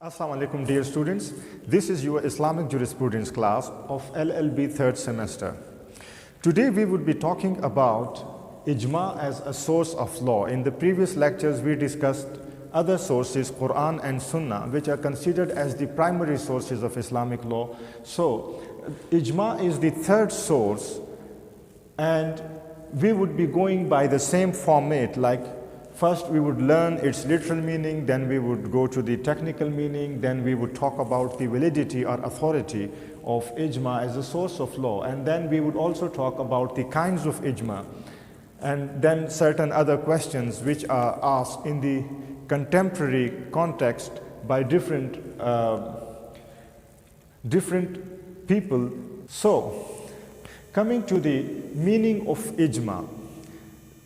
Assalamu alaikum dear students, this is your Islamic jurisprudence class of LLB third semester. Today we would be talking about ijma as a source of law. In the previous lectures we discussed other sources, Quran and Sunnah, which are considered as the primary sources of Islamic law. So ijma is the third source, and we would be going by the same format, like first we would learn its literal meaning, then we would go to the technical meaning, then we would talk about the validity or authority of ijma as a source of law, and then we would also talk about the kinds of ijma, and then certain other questions which are asked in the contemporary context by different people. So, coming to the meaning of ijma,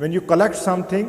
When you collect something,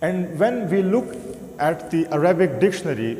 And when we look at the Arabic dictionary,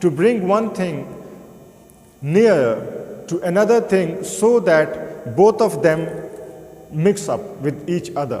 To bring one thing near to another thing so that both of them mix up with each other.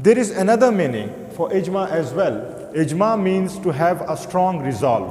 There is another meaning for ijma as well. Ijma means to have a strong resolve.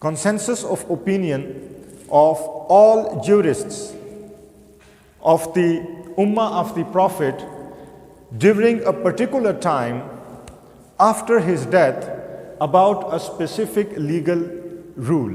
consensus of opinion of all jurists of the ummah of the Prophet during a particular time after his death about a specific legal rule.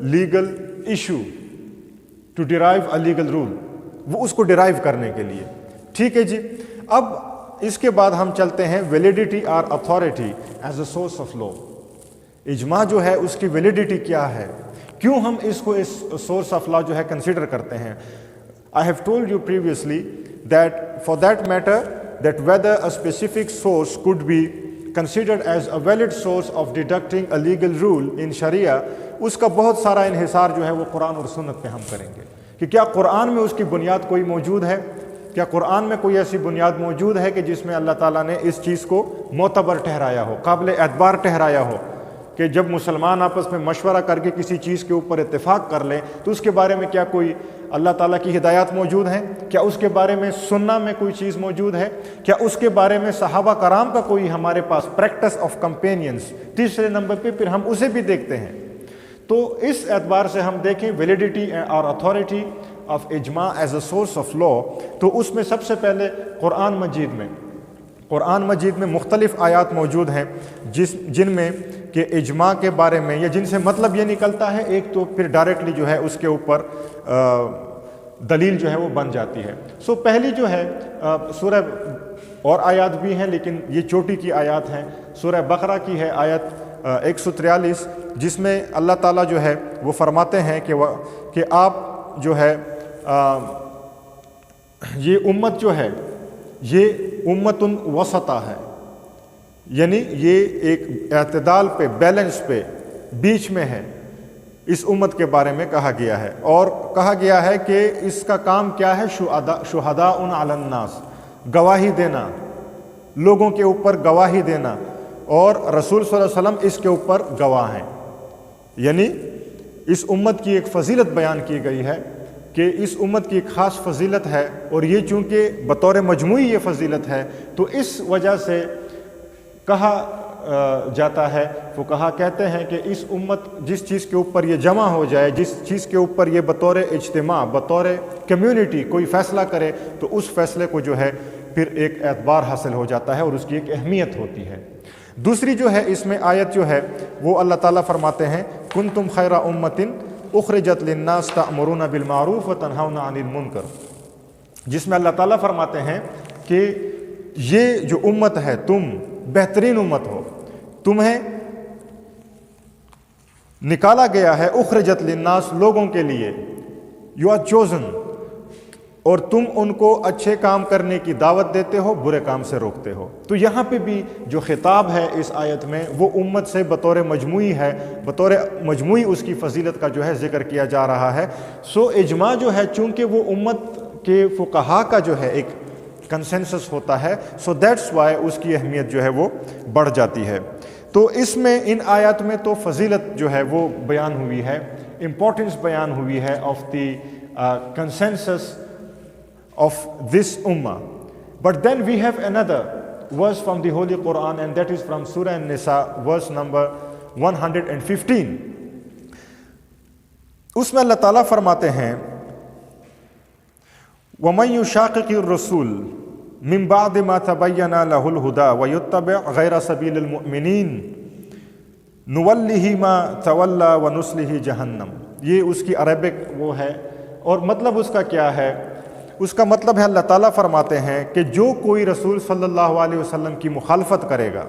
legal issue. To derive a legal rule, وہ اس کو derive کرنے کے لیے. ٹھیک ہے جی. اب اس کے بعد ہم چلتے ہیں ویلیڈیٹی اور authority as a source of لا. اجماع جو ہے اس کی ویلیڈیٹی کیا ہے، کیوں ہم اس کو اس سورس آف لا جو ہے کنسیڈر کرتے ہیں. I have told you previously that for that matter that whether a specific source could be considered as a valid source of deducting a legal rule in Sharia، اس کا بہت سارا انحصار جو ہے وہ قرآن اور سنت پہ ہم کریں گے کہ کیا قرآن میں اس کی بنیاد کوئی موجود ہے، کیا قرآن میں کوئی ایسی بنیاد موجود ہے کہ جس میں اللہ تعالیٰ نے اس چیز کو معتبر ٹھہرایا ہو، قابل اعتبار ٹھہرایا ہو، کہ جب مسلمان آپس میں مشورہ کر کے کسی چیز کے اوپر اتفاق کر لیں تو اس کے بارے میں کیا کوئی اللہ تعالیٰ کی ہدایات موجود ہیں، کیا اس کے بارے میں سننا میں کوئی چیز موجود ہے، کیا اس کے بارے میں صحابہ کرام کا کوئی ہمارے پاس پریکٹس آف کمپینینس. تیسرے نمبر پہ ہم اسے بھی دیکھتے ہیں. تو اس اعتبار سے ہم دیکھیں ویلیڈیٹی اور اتھارٹی آف اجماع ایز اے سورس آف لا، تو اس میں سب سے پہلے قرآن مجید میں مختلف آیات موجود ہیں جن میں کہ اجماع کے بارے میں یا جن سے مطلب یہ نکلتا ہے، ایک تو پھر ڈائریکٹلی جو ہے اس کے اوپر دلیل جو ہے وہ بن جاتی ہے. سو پہلی جو ہے سورہ، اور آیات بھی ہیں لیکن یہ چوٹی کی آیات ہیں، سورہ بقرہ کی ہے آیت 143، جس میں اللہ تعالیٰ جو ہے وہ فرماتے ہیں کہ آپ جو ہے یہ امت جو ہے یہ امت وسطہ ہے، یعنی یہ ایک اعتدال پہ، بیلنس پہ، بیچ میں ہے. اس امت کے بارے میں کہا گیا ہے، اور کہا گیا ہے کہ اس کا کام کیا ہے، شہداء علی الناس، گواہی دینا، لوگوں کے اوپر گواہی دینا، اور رسول صلی اللہ علیہ وسلم اس کے اوپر گواہ ہیں. یعنی اس امت کی ایک فضیلت بیان کی گئی ہے کہ اس امت کی ایک خاص فضیلت ہے، اور یہ چونکہ بطور مجموعی یہ فضیلت ہے تو اس وجہ سے کہا جاتا ہے، فقہا کہتے ہیں کہ اس امت جس چیز کے اوپر یہ جمع ہو جائے، جس چیز کے اوپر یہ بطور اجتماع، بطور کمیونٹی کوئی فیصلہ کرے تو اس فیصلے کو جو ہے پھر ایک اعتبار حاصل ہو جاتا ہے اور اس کی ایک اہمیت ہوتی ہے. دوسری جو ہے اس میں آیت جو ہے وہ اللہ تعالیٰ فرماتے ہیں کنتم خیر امۃ اخرجت للناس تأمرون بالمعروف وتنہون عن المنکر، جس میں اللہ تعالیٰ فرماتے ہیں کہ یہ جو امت ہے تم بہترین امت ہو، تمہیں نکالا گیا ہے اخرجت للناس، لوگوں کے لیے، یو آر چوزن، اور تم ان کو اچھے کام کرنے کی دعوت دیتے ہو، برے کام سے روکتے ہو. تو یہاں پہ بھی جو خطاب ہے اس آیت میں وہ امت سے بطور مجموعی ہے، بطور مجموعی اس کی فضیلت کا جو ہے ذکر کیا جا رہا ہے. سو اجماع جو ہے چونکہ وہ امت کے فقہا کا جو ہے ایک کنسنسس ہوتا ہے، سو دیٹس وائی اس کی اہمیت جو ہے وہ بڑھ جاتی ہے. تو اس میں ان آیات میں تو فضیلت جو ہے وہ بیان ہوئی ہے، امپورٹنس بیان ہوئی ہے of the consensus of this ummah. But then we have another verse from the Holy Quran, and that is from Surah An-Nisa, verse number 115. اس میں اللہ تعالیٰ فرماتے ہیں وَمَن يُشَاقِقِ الرَّسُولِ مِن بَعْدِ مَا تَبَيَّنَ لَهُ الْهُدَى وَيُتَّبِعْ غَيْرَ سَبِيلِ الْمُؤْمِنِينَ نُوَلِّهِ مَا تَوَلَّى وَنُصْلِهِ جَهَنَّمَ. یہ اس کی عربک وہ ہے، اور مطلب اس کا کیا ہے؟ اس کا مطلب ہے اللہ تعالیٰ فرماتے ہیں کہ جو کوئی رسول صلی اللہ علیہ وسلم کی مخالفت کرے گا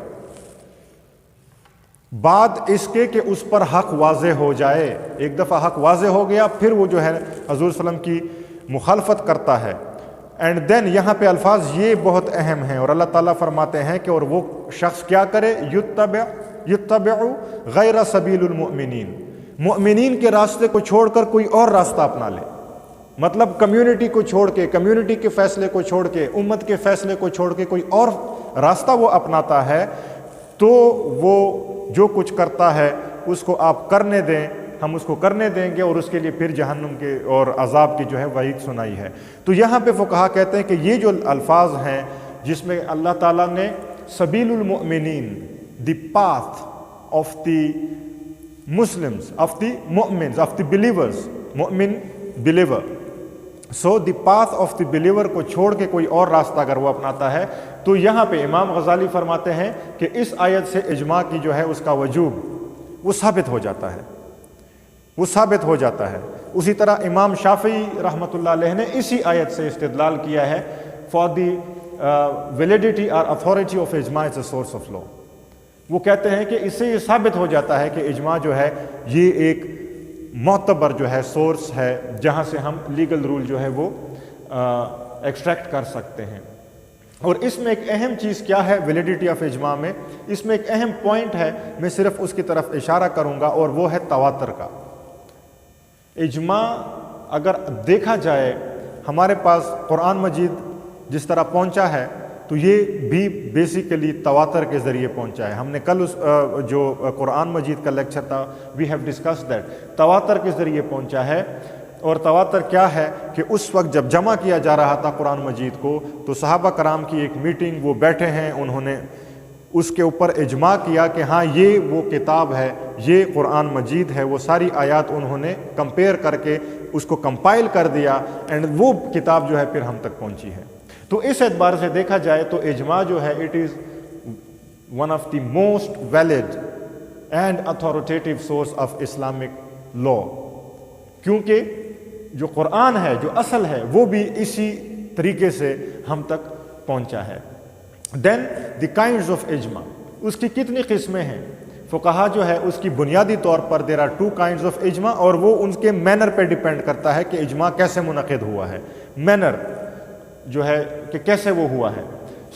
بعد اس کے کہ اس پر حق واضح ہو جائے، ایک دفعہ حق واضح ہو گیا پھر وہ جو ہے حضور صلی اللہ علیہ وسلم کی مخالفت کرتا ہے. اینڈ دین یہاں پہ الفاظ یہ بہت اہم ہیں، اور اللہ تعالیٰ فرماتے ہیں کہ اور وہ شخص کیا کرے، یتبع غیر سبیل المؤمنین، مؤمنین کے راستے کو چھوڑ کر کوئی اور راستہ اپنا لے. مطلب کمیونٹی کو چھوڑ کے، کمیونٹی کے فیصلے کو چھوڑ کے، امت کے فیصلے کو چھوڑ کے کوئی اور راستہ وہ اپناتا ہے تو وہ جو کچھ کرتا ہے اس کو آپ کرنے دیں، ہم اس کو کرنے دیں گے، اور اس کے لیے پھر جہنم کے اور عذاب کی جو ہے وعید سنائی ہے. تو یہاں پہ فقہا کہتے ہیں کہ یہ جو الفاظ ہیں جس میں اللہ تعالیٰ نے سبیل المؤمنین، the path of the Muslims, of the مؤمنز، آف دی بلیورز، مؤمن believer, so the path of the believer کو چھوڑ کے کوئی اور راستہ اگر وہ اپناتا ہے تو یہاں پہ امام غزالی فرماتے ہیں کہ اس آیت سے اجماع کی جو ہے اس کا وجوب وہ ثابت ہو جاتا ہے. وہ ثابت ہو جاتا ہے۔ اسی طرح امام شافعی رحمۃ اللہ علیہ نے اسی آیت سے استدلال کیا ہے فار دی ویلیڈیٹی اور اتھارٹی آف اجماع از اے سورس آف لا۔ وہ کہتے ہیں کہ اس سے یہ ثابت ہو جاتا ہے کہ اجماع جو ہے یہ ایک معتبر جو ہے سورس ہے جہاں سے ہم لیگل رول جو ہے وہ ایکسٹریکٹ کر سکتے ہیں۔ اور اس میں ایک اہم چیز کیا ہے ویلیڈیٹی آف اجماع میں، اس میں ایک اہم پوائنٹ ہے، میں صرف اس کی طرف اشارہ کروں گا، اور وہ ہے تواتر کا۔ اجماع اگر دیکھا جائے ہمارے پاس قرآن مجید جس طرح پہنچا ہے تو یہ بھی بیسیکلی تواتر کے ذریعے پہنچا ہے۔ ہم نے کل جو قرآن مجید کا لیکچر تھا وی ہیو ڈسکس دیٹ، تواتر کے ذریعے پہنچا ہے۔ اور تواتر کیا ہے کہ اس وقت جب جمع کیا جا رہا تھا قرآن مجید کو تو صحابہ کرام کی ایک میٹنگ، وہ بیٹھے ہیں، انہوں نے اس کے اوپر اجماع کیا کہ ہاں یہ وہ کتاب ہے، یہ قرآن مجید ہے۔ وہ ساری آیات انہوں نے کمپیئر کر کے اس کو کمپائل کر دیا، اینڈ وہ کتاب جو ہے پھر ہم تک پہنچی ہے۔ تو اس اعتبار سے دیکھا جائے تو اجماع جو ہے it is one of the most valid and authoritative source of Islamic law, کیونکہ جو قرآن ہے، جو اصل ہے، وہ بھی اسی طریقے سے ہم تک پہنچا ہے۔ دین دی کائنڈز آف اجماع، اس کی کتنی قسمیں ہیں؟ فقہا جو ہے اس کی بنیادی طور پر دیر آر 2 kinds آف اجماع، اور وہ ان کے مینر پہ ڈیپینڈ کرتا ہے کہ اجماع کیسے منعقد ہوا ہے، مینر جو ہے کہ کیسے وہ ہوا ہے۔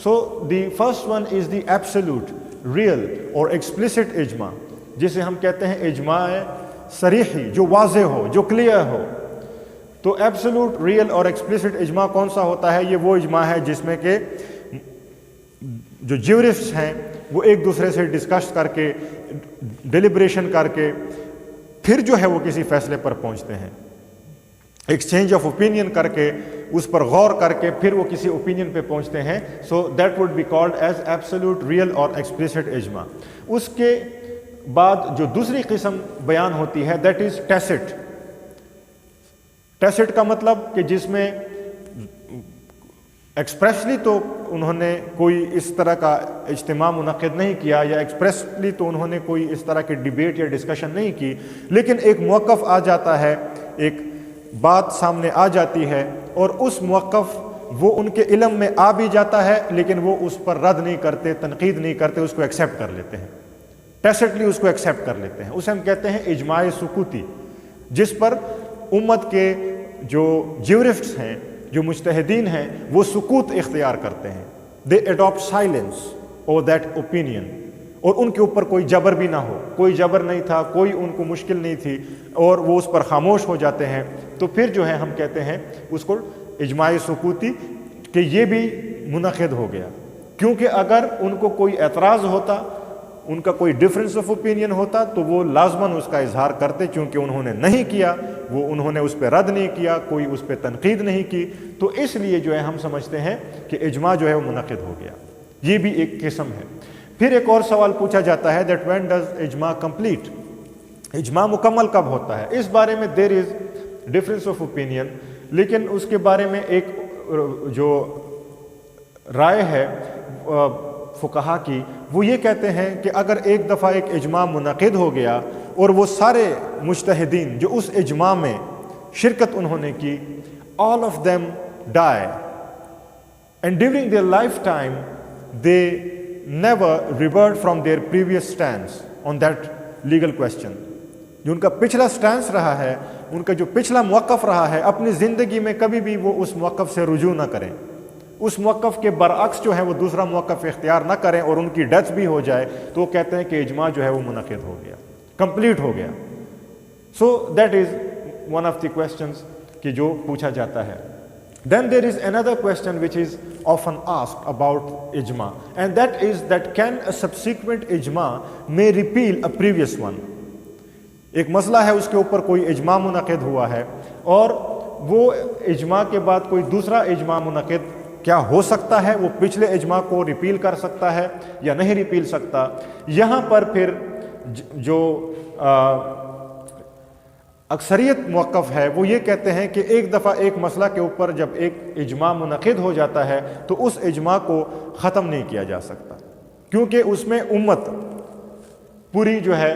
So the first one is the absolute real اور ایکسپلسٹ اجماع، جسے ہم کہتے ہیں اجماع صریحی، جو واضح ہو، جو کلیئر ہو۔ تو ایبسولوٹ ریئل اور ایکسپلسٹ اجماع کون سا ہوتا ہے؟ یہ وہ اجماع ہے جس میں کہ جو جیورسٹ ہیں وہ ایک دوسرے سے ڈسکس کر کے، ڈیلیبریشن کر کے پھر جو ہے وہ کسی فیصلے پر پہنچتے ہیں، ایکسچینج آف اوپینین کر کے، اس پر غور کر کے پھر وہ کسی اوپینین پہ پہنچتے ہیں۔ So that would be called as absolute real اور ایکسپلسٹ اجماع۔ اس کے بعد جو دوسری قسم بیان ہوتی ہے دیٹ از ٹیسٹ۔ ٹیسٹ کا مطلب کہ جس میں ایکسپریسلی تو انہوں نے کوئی اس طرح کا اجتماع منعقد نہیں کیا، یا ایکسپریسلی تو انہوں نے کوئی اس طرح کی ڈیبیٹ یا ڈسکشن نہیں کی، لیکن ایک موقف آ جاتا ہے، ایک بات سامنے آ جاتی ہے، اور اس موقف وہ ان کے علم میں آ بھی جاتا ہے، لیکن وہ اس پر رد نہیں کرتے، تنقید نہیں کرتے، اس کو ایکسیپٹ کر لیتے ہیں، ٹیسٹلی اس کو ایکسیپٹ کر لیتے ہیں۔ اسے ہم کہتے ہیں اجماع سکوتی، جس پر امت کے جو جیورسٹس ہیں، جو مجتہدین ہیں، وہ سکوت اختیار کرتے ہیں۔ دے اڈاپٹ سائلنس اور دیٹ اوپینین، اور ان کے اوپر کوئی جبر بھی نہ ہو، کوئی جبر نہیں تھا، کوئی ان کو مشکل نہیں تھی، اور وہ اس پر خاموش ہو جاتے ہیں۔ تو پھر جو ہے ہم کہتے ہیں اس کو اجماع سکوتی، کہ یہ بھی منعقد ہو گیا، کیونکہ اگر ان کو کوئی اعتراض ہوتا، ان کا کوئی ڈفرینس آف اوپینین ہوتا، تو وہ لازماً اس کا اظہار کرتے، چونکہ انہوں نے نہیں کیا، انہوں نے اس پہ رد نہیں کیا، کوئی اس پہ تنقید نہیں کی، تو اس لیے جو ہے ہم سمجھتے ہیں کہ اجماع جو ہے وہ منعقد ہو گیا۔ یہ بھی ایک قسم ہے۔ پھر ایک اور سوال پوچھا جاتا ہے دیٹ وین ڈز اجماع کمپلیٹ، اجماع مکمل کب ہوتا ہے؟ اس بارے میں دیر از ڈفرینس آف اوپینین، لیکن اس کے بارے میں ایک جو رائے ہے فقہا کی، وہ یہ کہتے ہیں کہ اگر ایک دفعہ ایک اجماع منعقد ہو گیا اور وہ سارے مجتہدین جو اس اجماع میں شرکت انہوں نے کی، all of them die and during their lifetime they never revert from their previous stance on that legal question، جو ان کا پچھلا سٹانس رہا ہے، ان کا جو پچھلا موقف رہا ہے، اپنی زندگی میں کبھی بھی وہ اس موقف سے رجوع نہ کریں، اس موقف کے برعکس جو ہے وہ دوسرا موقف اختیار نہ کریں، اور ان کی ڈیتھ بھی ہو جائے، تو وہ کہتے ہیں کہ اجماع جو ہے وہ منعقد ہو گیا، کمپلیٹ ہو گیا۔ So that is one of the questions کہ جو پوچھا جاتا ہے۔ دین دیر از another question which is often asked about ijma, and that is that can a subsequent ijma may repeal a previous one۔ ایک مسئلہ ہے، اس کے اوپر کوئی اجماع منعقد ہوا ہے، اور وہ اجماع کے بعد کوئی دوسرا اجماع منعقد کیا ہو سکتا ہے؟ وہ پچھلے اجماع کو ریپیل کر سکتا ہے یا نہیں ریپیل سکتا؟ یہاں پر پھر جو اکثریت موقف ہے وہ یہ کہتے ہیں کہ ایک دفعہ ایک مسئلہ کے اوپر جب ایک اجماع منعقد ہو جاتا ہے تو اس اجماع کو ختم نہیں کیا جا سکتا، کیونکہ اس میں امت پوری جو ہے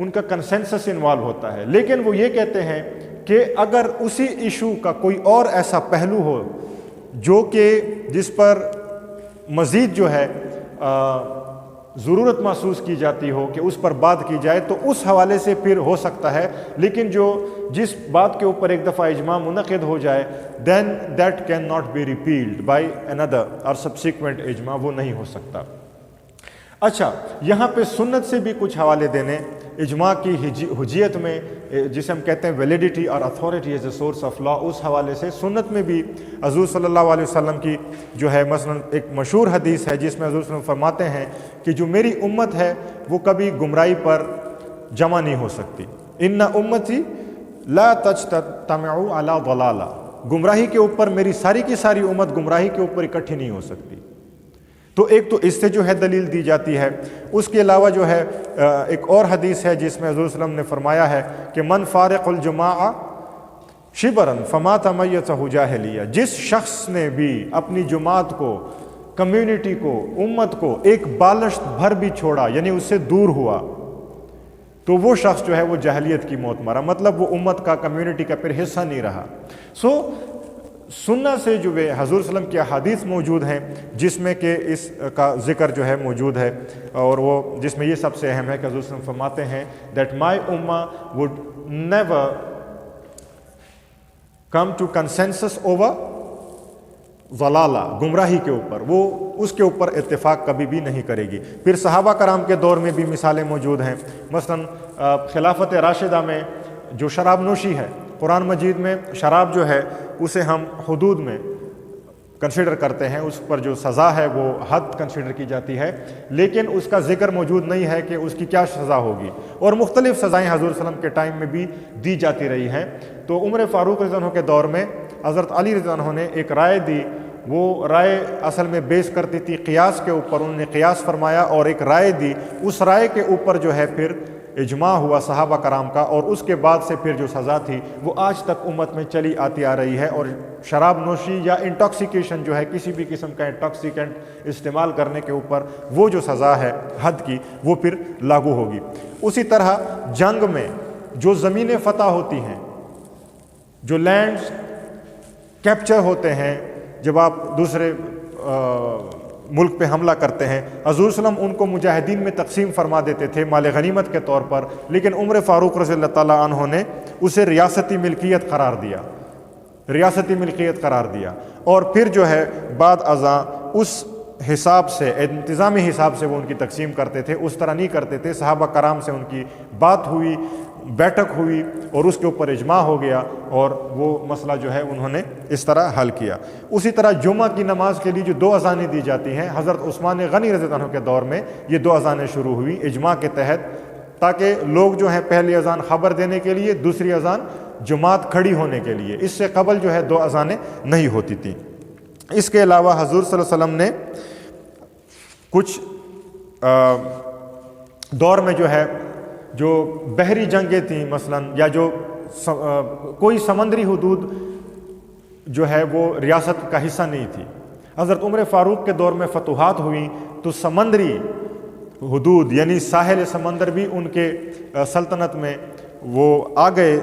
ان کا کنسنسس انوالو ہوتا ہے، لیکن وہ یہ کہتے ہیں کہ اگر اسی ایشو کا کوئی اور ایسا پہلو ہو جو کہ جس پر مزید جو ہے ضرورت محسوس کی جاتی ہو کہ اس پر بات کی جائے، تو اس حوالے سے پھر ہو سکتا ہے، لیکن جس بات کے اوپر ایک دفعہ اجماع منعقد ہو جائے then that cannot be repealed by another or subsequent اجماع، وہ نہیں ہو سکتا۔ اچھا، یہاں پہ سنت سے بھی کچھ حوالے دینے اجماع کی حجیت میں، جسے ہم کہتے ہیں ویلیڈیٹی اور authority as a source of law, اس حوالے سے سنت میں بھی حضور صلی اللہ علیہ وسلم کی جو ہے مثلا ایک مشہور حدیث ہے جس میں حضور صلی اللہ علیہ وسلم فرماتے ہیں کہ جو میری امت ہے وہ کبھی گمراہی پر جمع نہیں ہو سکتی، ان امتی لا تجتمع علی ضلالہ، گمراہی کے اوپر میری ساری کی ساری امت گمراہی کے اوپر اکٹھی نہیں ہو سکتی۔ تو ایک تو اس سے جو ہے دلیل دی جاتی ہے۔ اس کے علاوہ جو ہے ایک اور حدیث ہے جس میں حضور صلی اللہ علیہ وسلم نے فرمایا ہے کہ من فارق الجماع شبرا فمات میتہ جاہلیہ، جس شخص نے بھی اپنی جماعت کو، کمیونٹی کو، امت کو ایک بالشت بھر بھی چھوڑا، یعنی اس سے دور ہوا، تو وہ شخص جو ہے وہ جاہلیت کی موت مرا، مطلب وہ امت کا، کمیونٹی کا پھر حصہ نہیں رہا۔ سنہ سے جو ہے حضور صلی اللہ علیہ وسلم کی احادیث موجود ہیں جس میں کہ اس کا ذکر جو ہے موجود ہے، اور وہ جس میں یہ سب سے اہم ہے کہ حضور صلی اللہ علیہ وسلم فرماتے ہیں that my ummah would never come to consensus over ضلالہ، گمراہی کے اوپر، وہ اس کے اوپر اتفاق کبھی بھی نہیں کرے گی۔ پھر صحابہ کرام کے دور میں بھی مثالیں موجود ہیں، مثلا خلافت راشدہ میں جو شراب نوشی ہے، قرآن مجید میں شراب جو ہے اسے ہم حدود میں کنسیڈر کرتے ہیں، اس پر جو سزا ہے وہ حد کنسیڈر کی جاتی ہے، لیکن اس کا ذکر موجود نہیں ہے کہ اس کی کیا سزا ہوگی، اور مختلف سزائیں حضور صلی اللہ علیہ وسلم کے ٹائم میں بھی دی جاتی رہی ہیں۔ تو عمر فاروق رضی اللہ عنہ کے دور میں حضرت علی رضی اللہ عنہ نے ایک رائے دی، وہ رائے اصل میں بیس کرتی تھی قیاس کے اوپر، انہوں نے قیاس فرمایا اور ایک رائے دی، اس رائے کے اوپر جو ہے پھر اجماع ہوا صحابہ کرام کا، اور اس کے بعد سے پھر جو سزا تھی وہ آج تک امت میں چلی آتی آ رہی ہے، اور شراب نوشی یا انٹاکسیکیشن جو ہے، کسی بھی قسم کا انٹاکسیکینٹ استعمال کرنے کے اوپر وہ جو سزا ہے حد کی، وہ پھر لاگو ہوگی۔ اسی طرح جنگ میں جو زمینیں فتح ہوتی ہیں، جو لینڈز کیپچر ہوتے ہیں، جب آپ دوسرے ملک پہ حملہ کرتے ہیں، حضور صلی اللہ علیہ وسلم ان کو مجاہدین میں تقسیم فرما دیتے تھے مال غنیمت کے طور پر، لیکن عمر فاروق رضی اللہ تعالیٰ عنہ نے اسے ریاستی ملکیت قرار دیا، ریاستی ملکیت قرار دیا، اور پھر جو ہے بعد ازاں اس حساب سے، انتظامی حساب سے وہ ان کی تقسیم کرتے تھے، اس طرح نہیں کرتے تھے۔ صحابہ کرام سے ان کی بات ہوئی، بیٹھک ہوئی، اور اس کے اوپر اجماع ہو گیا، اور وہ مسئلہ جو ہے انہوں نے اس طرح حل کیا۔ اسی طرح جمعہ کی نماز کے لیے جو 2 اذانیں دی جاتی ہیں، حضرت عثمان غنی رضی اللہ عنہ کے دور میں یہ 2 اذانیں شروع ہوئی اجماع کے تحت، تاکہ لوگ جو ہیں پہلی اذان خبر دینے کے لیے، دوسری اذان جماعت کھڑی ہونے کے لیے، اس سے قبل جو ہے 2 اذانیں نہیں ہوتی تھیں۔ اس کے علاوہ حضور صلی اللہ علیہ وسلم نے کچھ دور میں جو ہے جو بحری جنگیں تھیں مثلا، یا جو کوئی سمندری حدود جو ہے وہ ریاست کا حصہ نہیں تھی، حضرت عمر فاروق کے دور میں فتوحات ہوئیں تو سمندری حدود یعنی ساحل سمندر بھی ان کے سلطنت میں وہ آ گئے،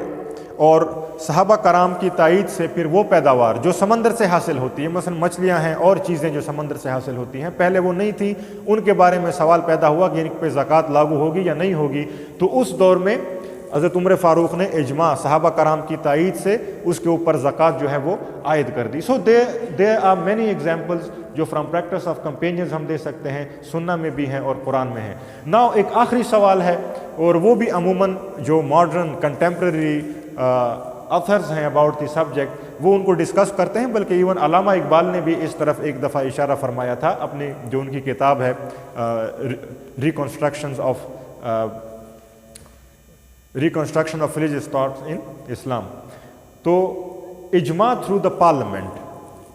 اور صحابہ کرام کی تائید سے پھر وہ پیداوار جو سمندر سے حاصل ہوتی ہے، مثلا مچھلیاں ہیں اور چیزیں جو سمندر سے حاصل ہوتی ہیں، پہلے وہ نہیں تھی، ان کے بارے میں سوال پیدا ہوا کہ ان پہ زکوٰۃ لاگو ہوگی یا نہیں ہوگی، تو اس دور میں حضرت عمر فاروق نے اجماع صحابہ کرام کی تائید سے اس کے اوپر زکوٰۃ جو ہے وہ عائد کر دی۔ سو دیر آر مینی ایگزامپلز جو فرام پریکٹس آف کمپینینز ہم دے سکتے ہیں، سنہ میں بھی ہیں اور قرآن میں ہیں۔ ناؤ ایک آخری سوال ہے، اور وہ بھی عموماً جو ماڈرن کنٹمپریری آتھرز ہیں اباؤٹ دی سبجیکٹ وہ ان کو ڈسکس کرتے ہیں، بلکہ ایون علامہ اقبال نے بھی اس طرف ایک دفعہ اشارہ فرمایا تھا اپنی جو ان کی کتاب ہے reconstruction of religious thoughts in Islam. تو اجماع تھرو دا پارلیمنٹ،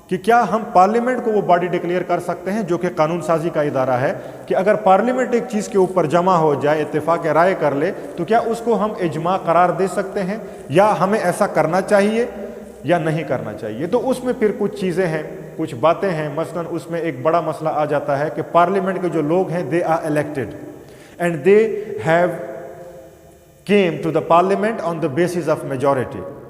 کہ کیا ہم پارلیمنٹ کو وہ باڈی ڈکلیئر کر سکتے ہیں جو کہ قانون سازی کا ادارہ ہے، کہ اگر پارلیمنٹ ایک چیز کے اوپر جمع ہو جائے، اتفاق رائے کر لے، تو کیا اس کو ہم اجماع قرار دے سکتے ہیں، یا ہمیں ایسا کرنا چاہیے یا نہیں کرنا چاہیے؟ تو اس میں پھر کچھ چیزیں ہیں، کچھ باتیں ہیں، مثلا اس میں ایک بڑا مسئلہ آ جاتا ہے کہ پارلیمنٹ کے جو لوگ ہیں they are elected and they have came to the parliament on the basis of majority.